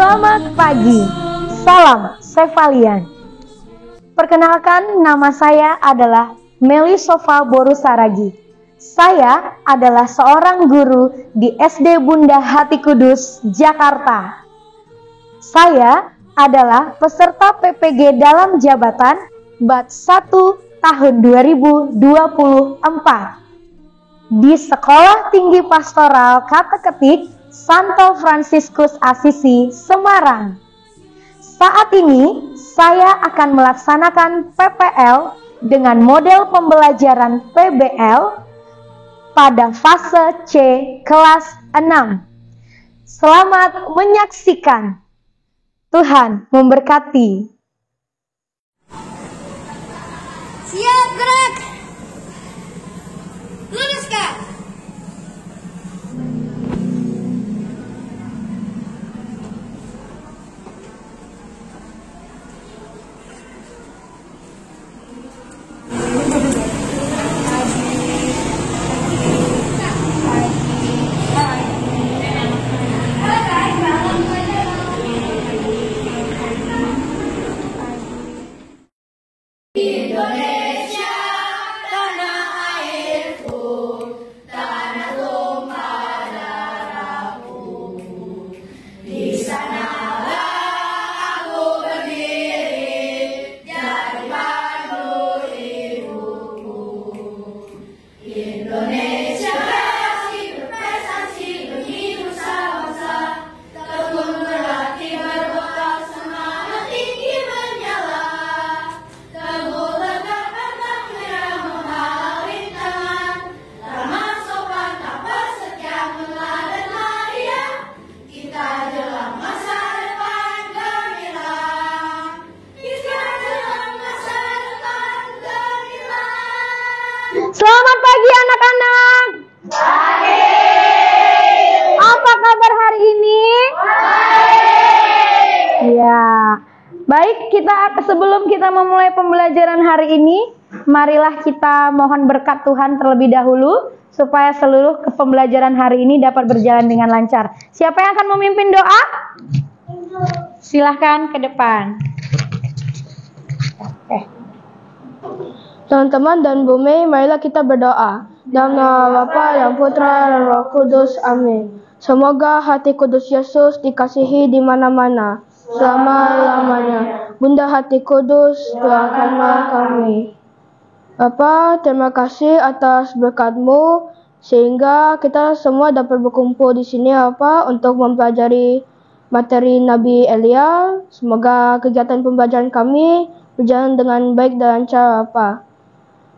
Selamat pagi, salam Sevalian. Perkenalkan, nama saya adalah Melisova Borusaragi. Saya adalah seorang guru di SD Bunda Hati Kudus, Jakarta. Saya adalah peserta PPG dalam jabatan Batch 1 tahun 2024 di Sekolah Tinggi Pastoral Kata Ketik Santo Fransiskus Asisi, Semarang. Saat ini saya akan melaksanakan PPL dengan model pembelajaran PBL pada fase C kelas 6. Selamat menyaksikan. Tuhan memberkati. Siap, gerak. Luruskan. Indonesia, tanah airku, tanah tumpah darahku. Di sanalah aku berdiri, jadi pandu hidupku. Indonesia berprestasi begitu bangsa, tekun berlatih berbekal semangat tinggi menyala. Selamat pagi anak-anak. Pagi. Apa kabar hari ini? Baik. Ya. Baik, sebelum kita memulai pembelajaran hari ini, marilah kita mohon berkat Tuhan terlebih dahulu supaya seluruh pembelajaran hari ini dapat berjalan dengan lancar. Siapa yang akan memimpin doa? Silahkan ke depan. Teman-teman dan bumi, marilah kita berdoa. Dalam nama Bapa dan Putra dan Roh Kudus, amin. Semoga hati kudus Yesus dikasihi di mana-mana, selama-lamanya. Bunda Hati Kudus, doakanlah kami. Bapa, terima kasih atas berkat-Mu, sehingga kita semua dapat berkumpul di sini untuk mempelajari materi Nabi Elia. Semoga kegiatan pembelajaran kami berjalan dengan baik dan lancar, Bapa.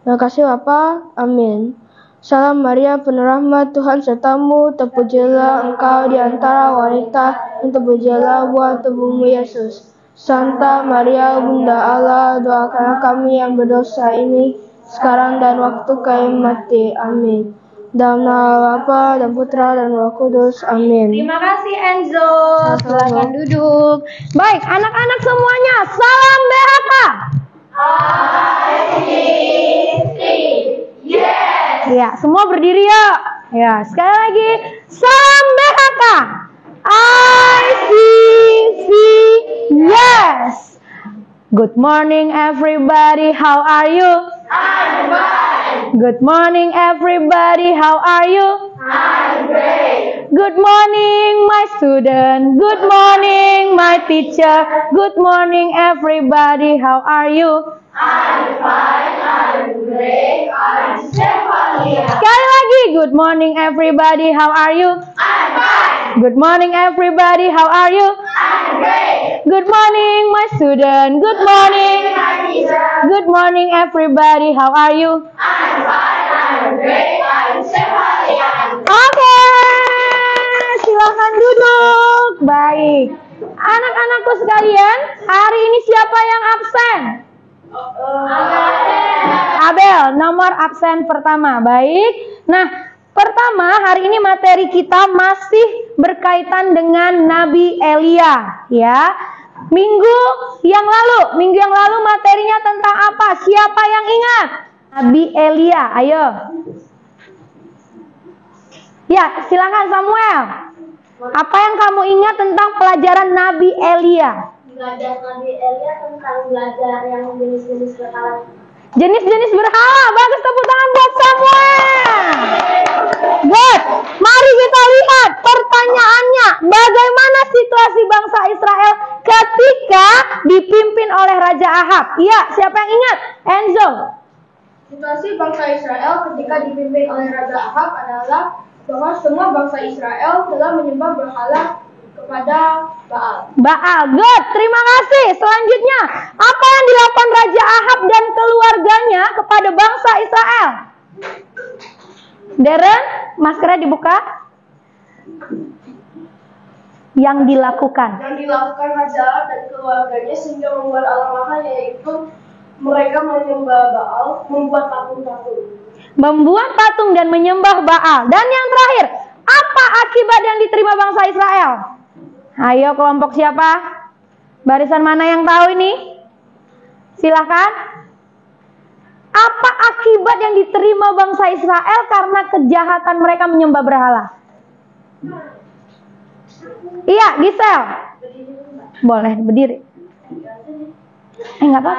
Terima kasih Bapa, amin. Salam Maria, penuh rahmat, Tuhan sertamu, terpujilah engkau di antara wanita, dan terpujilah buah tubuhmu Yesus. Santa Maria, Bunda Allah, doakanlah kami yang berdosa ini, sekarang dan waktu kami mati, amin. Dalam nama Bapa dan Putra dan Roh Kudus, amin. Terima kasih Enzo, silakan duduk. Baik, anak-anak semuanya, salam BHK. Yes. Ya, semua berdiri ya. Ya, sekali lagi, salam BHK. ICC, yes. Good morning everybody, how are you? I'm fine. Good morning everybody, how are you? I'm great. Good morning my student, good morning my teacher, good morning everybody, how are you? I'm fine. I'm great. I'm Stefania. Sekali lagi, good morning everybody, how are you? I'm fine. Good morning everybody, how are you? I'm great. Good morning my student, good morning. My teacher. Good morning everybody, how are you? I'm fine. I'm great. I'm Stefania. Oke, silakan duduk. Baik, anak-anakku sekalian, hari ini siapa yang absen? Abel, nomor absen pertama. Baik. Nah, pertama hari ini materi kita masih berkaitan dengan Nabi Elia, ya. Minggu yang lalu materinya tentang apa? Siapa yang ingat? Nabi Elia, ayo. Ya, silakan Samuel. Apa yang kamu ingat tentang pelajaran Nabi Elia? Belajar Nabi Elia tentang belajar yang jenis-jenis berhala. Jenis-jenis berhala. Bagus, tepuk tangan buat Samuel. Good. Mari kita lihat pertanyaannya. Bagaimana situasi bangsa Israel ketika dipimpin oleh Raja Ahab? Iya, siapa yang ingat? Enzo. Situasi bangsa Israel ketika dipimpin oleh Raja Ahab adalah bahwa semua bangsa Israel telah menyembah berhala kepada Baal. Baal. Good. Terima kasih. Selanjutnya, apa yang dilakukan Raja Ahab dan keluarganya kepada bangsa Israel? Darren, maskernya dibuka. Yang dilakukan Raja Ahab dan keluarganya sehingga membuat alam-alam, yaitu mereka menyembah Baal, membuat patung-patung. Membuat patung dan menyembah Baal. Dan yang terakhir, apa akibat yang diterima bangsa Israel? Ayo, kelompok siapa? Barisan mana yang tahu ini? Silakan. Apa akibat yang diterima bangsa Israel karena kejahatan mereka menyembah berhala? Iya, Gisel. Boleh berdiri. Enggak apa?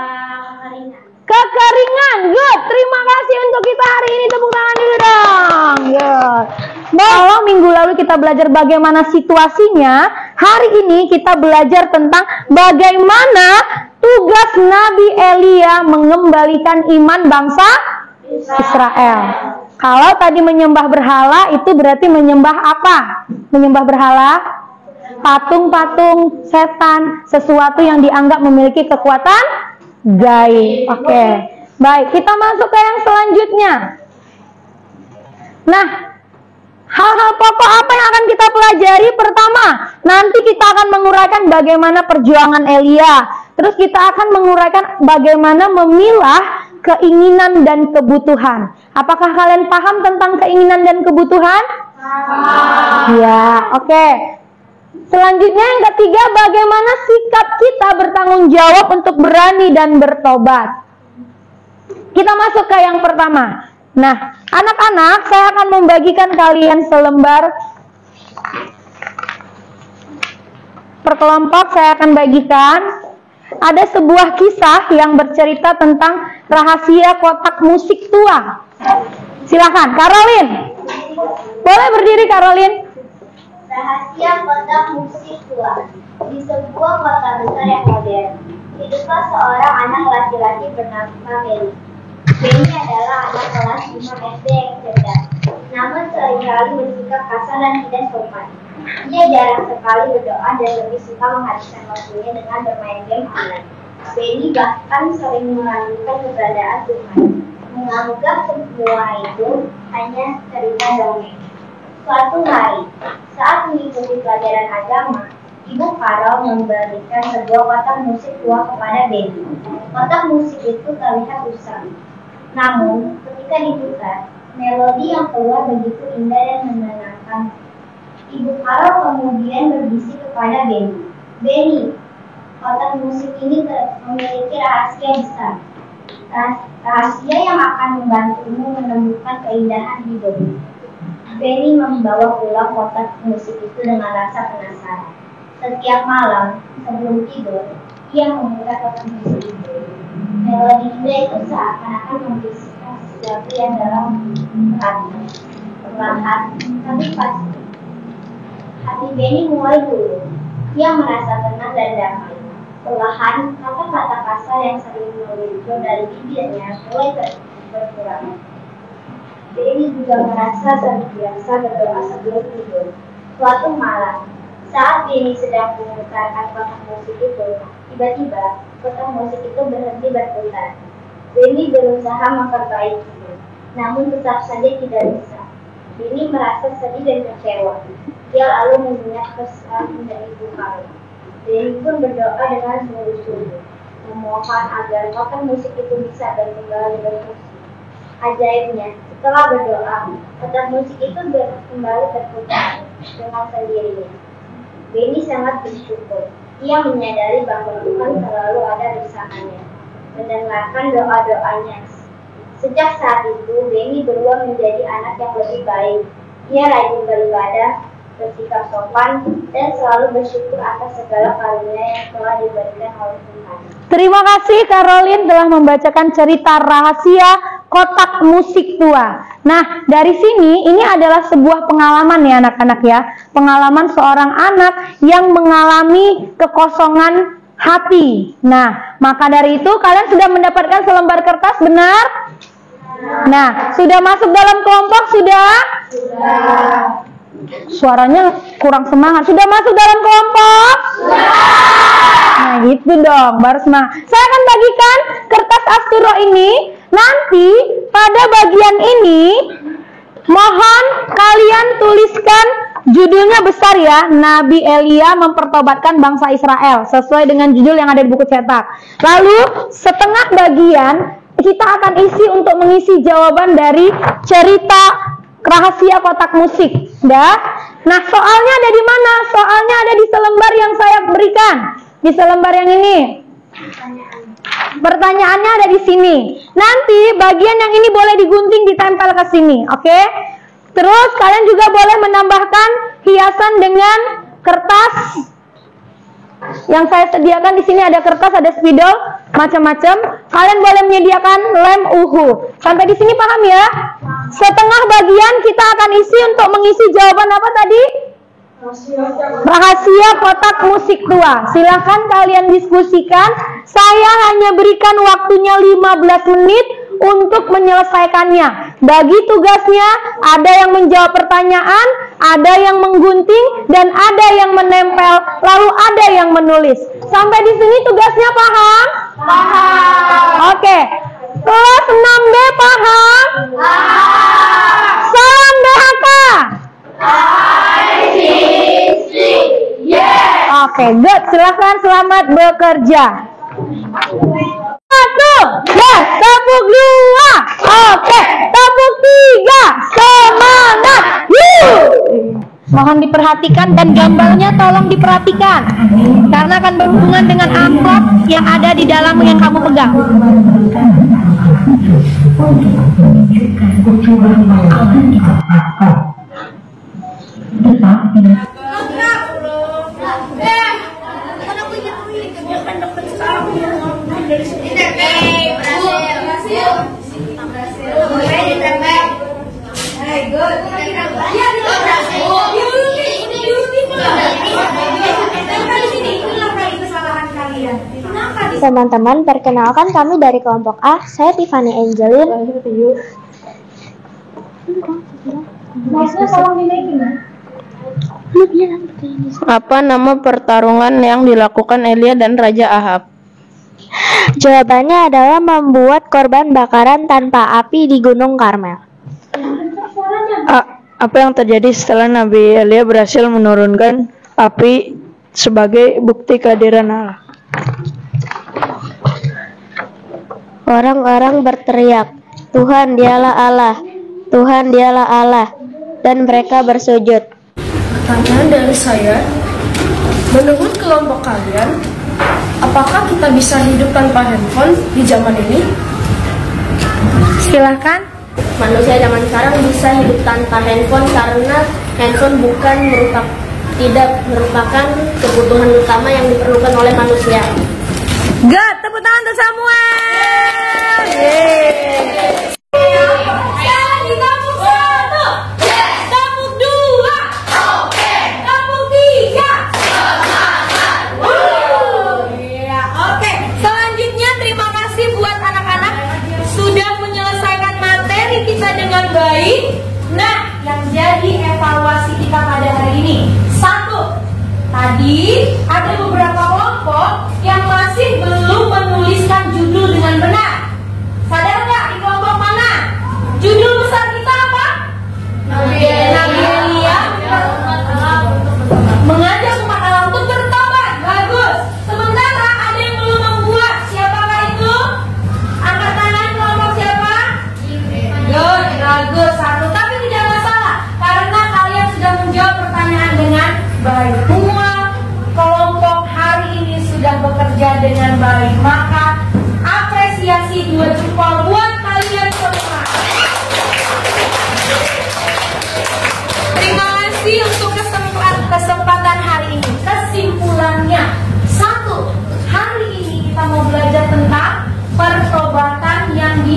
Kekeringan. Good. Terima kasih untuk kita hari ini. Tepuk tangan dulu dong. Good. Kalau minggu lalu kita belajar bagaimana situasinya, hari ini kita belajar tentang bagaimana tugas Nabi Elia mengembalikan iman bangsa Israel. Kalau tadi menyembah berhala, itu berarti menyembah apa? Menyembah berhala? Patung-patung, setan, sesuatu yang dianggap memiliki kekuatan gaib. Oke. Baik, kita masuk ke yang selanjutnya. Nah, hal-hal pokok apa yang akan kita pelajari? Pertama, nanti kita akan menguraikan bagaimana perjuangan Elia. Terus kita akan menguraikan bagaimana memilah keinginan dan kebutuhan. Apakah kalian paham tentang keinginan dan kebutuhan? Ya, oke. Selanjutnya yang ketiga, bagaimana sikap kita bertanggung jawab untuk berani dan bertobat. Kita masuk ke yang pertama. Nah, anak-anak, saya akan membagikan kalian selembar per kelompok. Saya akan bagikan. Ada sebuah kisah yang bercerita tentang rahasia kotak musik tua. Silakan, Caroline. Boleh berdiri, Caroline. Rahasia kotak musik tua. Di sebuah kota besar yang modern, hiduplah seorang anak laki-laki bernama Benny. Benny adalah anak kelas 5 SD yang cerdas, namun seringkali bersikap kasar dan tidak sopan. Dia jarang sekali berdoa dan lebih suka menghabiskan waktunya dengan bermain game online. Benny bahkan sering meragukan keberadaan Tuhan, menganggap semua itu hanya cerita dongeng. Suatu hari, saat mengikuti pelajaran agama, Ibu Carol memberikan sebuah kotak musik tua kepada Benny. Kotak musik itu terlihat rusak. Namun, ketika diputar, melodi yang keluar begitu indah dan menenangkan. Ibu Carol kemudian berbisik kepada Benny. Benny, kotak musik ini memiliki rahasia besar. Rahasia yang akan membantumu menemukan keindahan hidup. Benny membawa pulang kotak musik itu dengan rasa penasaran. Setiap malam, sebelum tidur, ia membuka kotak musik itu. Melodi indah itu seakan-akan membisikkan sesuatu yang dalam hati. Perlahan, tapi pasti. Hati Benny mulai turun. Ia merasa tenang dan damai. Perlahan, kata-kata kasar yang sering muncul dari bibirnya mulai berkurang. Benny juga merasa terbiasa berdoa sebelum tidur. Suatu malam, saat Benny sedang memutarkan kotak musik itu, tiba-tiba kotak musik itu berhenti berputar. Benny berusaha memperbaikinya, namun tetap saja tidak bisa. Benny merasa sedih dan kecewa. Dia lalu mengingat pesan dari Ibu Carol. Benny pun berdoa dengan sungguh-sungguh, memohon agar kotak musik itu bisa kembali berfungsi. Ajaibnya, setelah berdoa, kotak musik itu kembali berputar dengan sendirinya. Benny sangat bersyukur. Ia menyadari bahwa Tuhan selalu ada bersamanya, mendengarkan doa-doanya. Sejak saat itu, Benny berubah menjadi anak yang lebih baik. Ia rajin beribadah, bersikap sopan, dan selalu bersyukur atas segala karunia yang telah diberikan oleh Tuhan. Terima kasih Caroline telah membacakan cerita rahasia kotak musik tua. Nah, dari sini ini adalah sebuah pengalaman ya anak-anak ya. Pengalaman seorang anak yang mengalami kekosongan hati. Nah, maka dari itu kalian sudah mendapatkan selembar kertas, benar? Nah, sudah masuk dalam kelompok sudah? Suaranya kurang semangat. Sudah masuk dalam kelompok? Nah, gitu dong, baru semangat. Saya akan bagikan kertas Asturo ini. Nanti pada bagian ini mohon kalian tuliskan judulnya besar ya. Nabi Elia mempertobatkan bangsa Israel sesuai dengan judul yang ada di buku cetak. Lalu setengah bagian kita akan isi untuk mengisi jawaban dari cerita rahasia kotak musik. Dah. Nah, soalnya ada di mana? Soalnya ada di selembar yang saya berikan. Di selembar yang ini. Pertanyaannya ada di sini. Nanti bagian yang ini boleh digunting, ditempel ke sini, oke? Terus kalian juga boleh menambahkan hiasan dengan kertas. Yang saya sediakan di sini ada kertas, ada spidol, macam-macam. Kalian boleh menyediakan lem uhu. Sampai di sini paham ya? Setengah bagian kita akan isi untuk mengisi jawaban apa tadi? Rahasia kotak musik tua. Silakan kalian diskusikan. Saya hanya berikan waktunya 15 menit untuk menyelesaikannya. Bagi tugasnya, ada yang menjawab pertanyaan, ada yang menggunting, dan ada yang menempel, lalu ada yang menulis. Sampai di sini tugasnya paham? Paham. Oke. Kelas 6B paham? Paham. Salam BHK. Oke, good. Silahkan selamat bekerja. 1, yes, tepuk 2. Oke, tepuk 3. Semangat. Mohon diperhatikan dan gambarnya tolong diperhatikan karena akan berhubungan dengan amplop yang ada di dalam yang kamu pegang. Teman-teman, perkenalkan kami dari kelompok A. Saya Tiffany Angelin. Apa nama pertarungan yang dilakukan Elia dan Raja Ahab? Jawabannya adalah membuat korban bakaran tanpa api di Gunung Karmel. Apa yang terjadi setelah Nabi Elia berhasil menurunkan api sebagai bukti kehadiran Allah? Orang-orang berteriak, Tuhan dialah Allah, Tuhan dialah Allah, dan mereka bersujud. Pertanyaan dari saya, menurut kelompok kalian, apakah kita bisa hidup tanpa handphone di zaman ini? Silahkan. Manusia zaman sekarang bisa hidup tanpa handphone karena handphone tidak merupakan kebutuhan utama yang diperlukan oleh manusia. Good, tepuk tangan untuk Samuel. Selanjutnya terima kasih buat anak-anak sudah menyelesaikan materi kita dengan baik. Nah, yang jadi evaluasi kita pada hari ini, 1. Tadi ada beberapa kelompok yang masih belum menuliskan judul dengan benar. Sadar nggak di kelompok mana? Judul besar kita apa? Nabi Elia mengajak umat Allah untuk bertobat. Bagus. Sementara ada yang belum membuat. Siapakah itu? Angkat tangan kelompok siapa? Good, bagus. 1. Tapi tidak masalah karena kalian sudah menjawab pertanyaan dengan baik. Semua kelompok hari ini sudah bekerja dengan baik. Maka apresiasi 2 jempol buat kalian semua. Terima kasih untuk kesempatan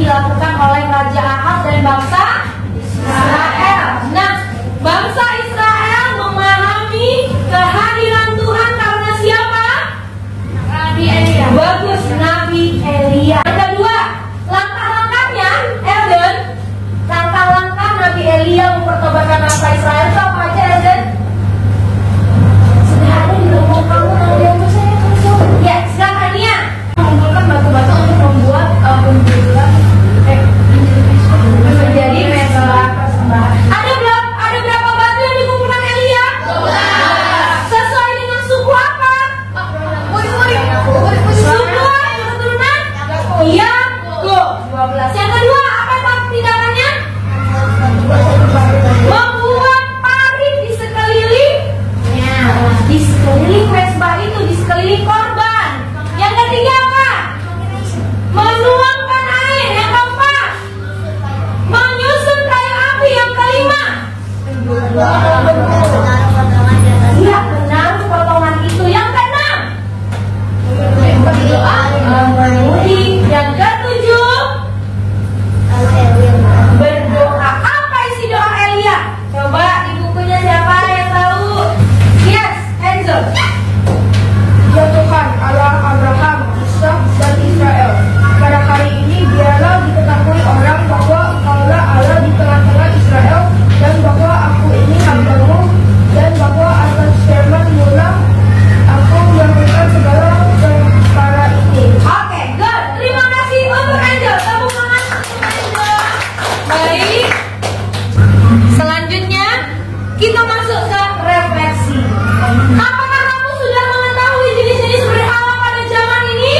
dilakukan oleh Raja Ahab dan bangsa Israel. Nah, bangsa Israel memahami kehadiran Tuhan karena siapa? Nabi Elia. Bagus, Nabi Elia. Yang kedua, langkah-langkahnya, Elden, langkah-langkah Nabi Elia mempertobatkan bangsa Israel itu apa aja, Elden? Sudah ada di rumah kamu, kalau di rumah saya kan. Ya, silakan Nia. Mengumpulkan batu-batu untuk membuat menjadi mesbah persembahan. Ada berapa batu yang dikumpulkan Elia? 12. Sesuai dengan suku apa? Suku keturunan Yakub. 12. Yang kedua, apa tindakannya? Membuat parit di sekelilingnya, di sekeliling mesbah itu, di sekeliling korban. Yang ketiga apa? Menuangkan air. Yang keempat, menyusun kayu api. Yang kelima, iya, menaruh potongan itu. Yang keenam, mengundi. Yang ketujuh, berdoa. Apa isi doa Elia? Coba di bukunya siapa yang tahu? Yes, Enzo. Ya Tuhan, Allah Abraham, Ishak, dan Israel, pada hari ini biarlah diketahui orang bahwa Engkaulah Allah di tengah-tengah Israel, dan bahwa aku ini hamba-Mu, dan bahwa atas firman-Mu lah aku melakukan segala perkara ini. Oke, good. Terima kasih untuk Angel. Tepuk tangan untuk Angel. Baik. Selanjutnya kita masuk ke refleksi. Apakah kamu sudah mengetahui jenis-jenis berhala pada zaman ini?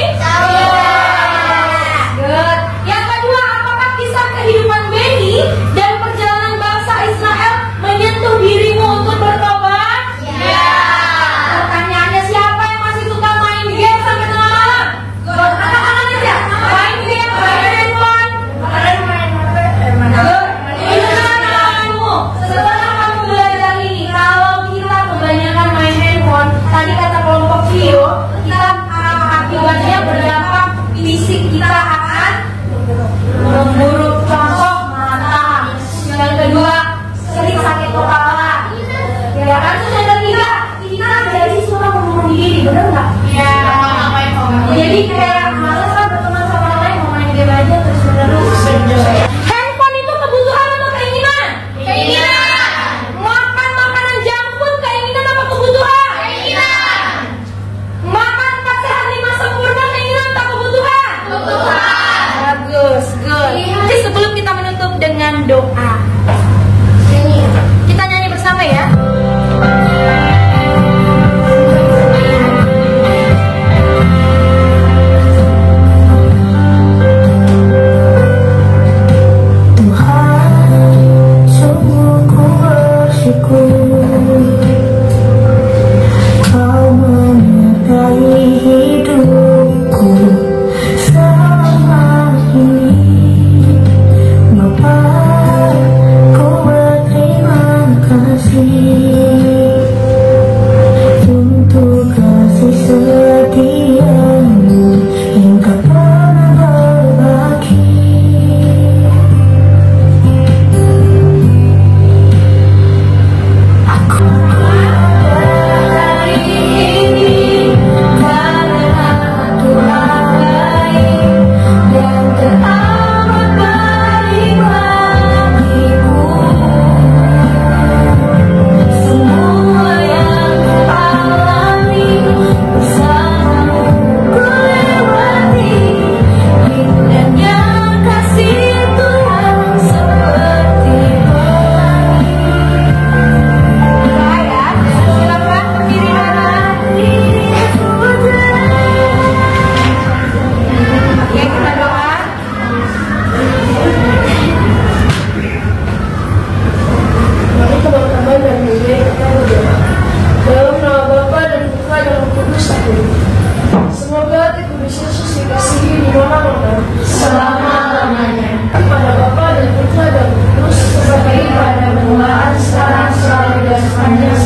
Good. Yang kedua, apakah kisah kehidupan Beni dan perjalanan bangsa Israel menyentuh dirimu untuk bertobat? Ya. Pertanyaannya, siapa yang masih suka main game sampai tengah malam? Angkat tangan aja. Main game, main handphone. Good. Ingat kamu, setelah kamu belajar ini, kalau kita kebanyakan main handphone, tadi kata kelompok Vio, kita akibatnya berdampak fisik kita akan memburuk. Contoh mata. Yang kedua, sering sakit kepala. Ya kan? Terus yang ketiga, kita jadi suka membunuh diri, bener nggak? Iya. Jadi kayak malas kan berteman sama orang lain, mau main game aja terus menerus. Handphone itu kebutuhan atau keinginan? Keinginan. Makan makanan junk food keinginan apa kebutuhan? Keinginan. Makan 4 sehat 5 sempurna keinginan atau kebutuhan? Kebutuhan. Bagus, good. Jadi sebelum kita menutup dengan doa, kita nyanyi bersama ya. Sungguh ku bersyukur Kau menyertai hidupku selama ini. Bapa, ku berterima kasih untuk kasih setiamu yang kau pernah berbagi. Aku hari ini karena Tuhan baik dan teramat baik bagiku. Semua yang ku alami bersamamu ku lewati. Indahnya kasih Tuhan seperti pelangi. Ya, silakan berdiri lagi. Oke, kita doa. Mari teman-teman dan mulai kita berdoa. Dalam nama Bapa dan Putra dan Roh Kudus. Amin. Semoga hati kudus Yesus dikasihi di mana-mana selama-lamanya. Pada Bapa dan Putra dan Roh Kudus, sebagai pada permulaan sekarang selalu dan sepanjang